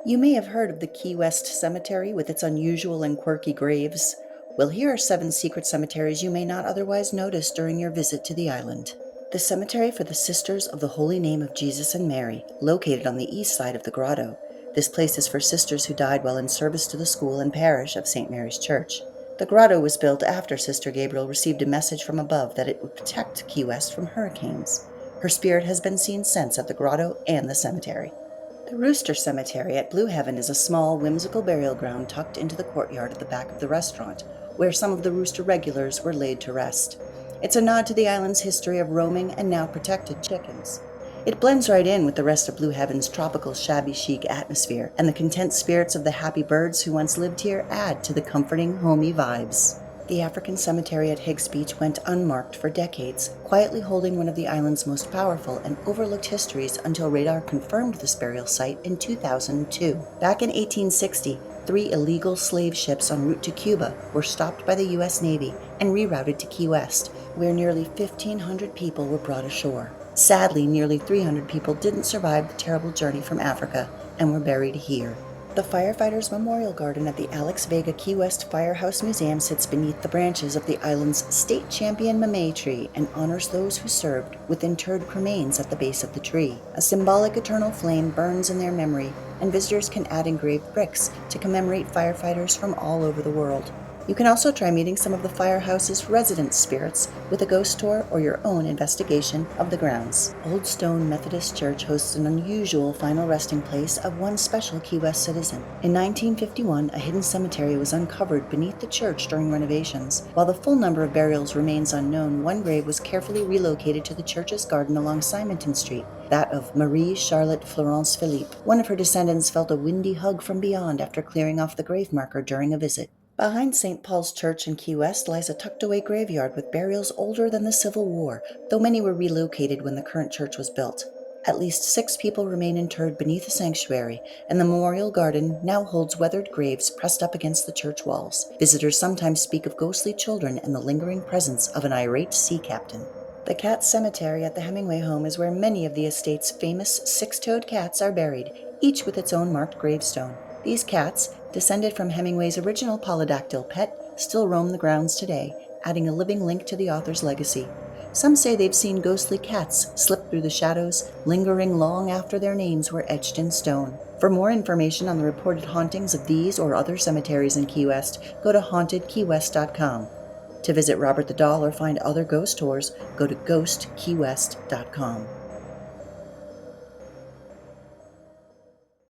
You may have heard of the Key West Cemetery with its unusual and quirky graves. Well, here are 7 secret cemeteries you may not otherwise notice during your visit to the island. The Cemetery for the Sisters of the Holy Name of Jesus and Mary, located on the east side of the grotto. This place is for sisters who died while in service to the school and parish of St. Mary's Church. The grotto was built after Sister Gabriel received a message from above that it would protect Key West from hurricanes. Her spirit has been seen since at the grotto and the cemetery. The Rooster Cemetery at Blue Heaven is a small, whimsical burial ground tucked into the courtyard at the back of the restaurant, where some of the Rooster regulars were laid to rest. It's a nod to the island's history of roaming and now protected chickens. It blends right in with the rest of Blue Heaven's tropical shabby chic atmosphere, and the content spirits of the happy birds who once lived here add to the comforting, homey vibes. The African cemetery at Higgs Beach went unmarked for decades, quietly holding one of the island's most powerful and overlooked histories until radar confirmed this burial site in 2002. Back in 1860, 3 illegal slave ships en route to Cuba were stopped by the U.S. Navy and rerouted to Key West, where nearly 1,500 people were brought ashore. Sadly, nearly 300 people didn't survive the terrible journey from Africa and were buried here. The Firefighters Memorial Garden at the Alex Vega Key West Firehouse Museum sits beneath the branches of the island's state champion mamey tree and honors those who served with interred cremains at the base of the tree. A symbolic eternal flame burns in their memory, and visitors can add engraved bricks to commemorate firefighters from all over the world. You can also try meeting some of the firehouse's resident spirits with a ghost tour or your own investigation of the grounds. Old Stone Methodist Church hosts an unusual final resting place of one special Key West citizen. In 1951, a hidden cemetery was uncovered beneath the church during renovations. While the full number of burials remains unknown, one grave was carefully relocated to the church's garden along Simonton Street, that of Marie Charlotte Florence Philippe. One of her descendants felt a windy hug from beyond after clearing off the grave marker during a visit. Behind St. Paul's Church in Key West lies a tucked-away graveyard with burials older than the Civil War, though many were relocated when the current church was built. At least 6 people remain interred beneath the sanctuary, and the memorial garden now holds weathered graves pressed up against the church walls. Visitors sometimes speak of ghostly children and the lingering presence of an irate sea captain. The Cat Cemetery at the Hemingway home is where many of the estate's famous 6-toed cats are buried, each with its own marked gravestone. These cats, descended from Hemingway's original polydactyl pet, still roam the grounds today, adding a living link to the author's legacy. Some say they've seen ghostly cats slip through the shadows, lingering long after their names were etched in stone. For more information on the reported hauntings of these or other cemeteries in Key West, go to hauntedkeywest.com. To visit Robert the Doll or find other ghost tours, go to ghostkeywest.com.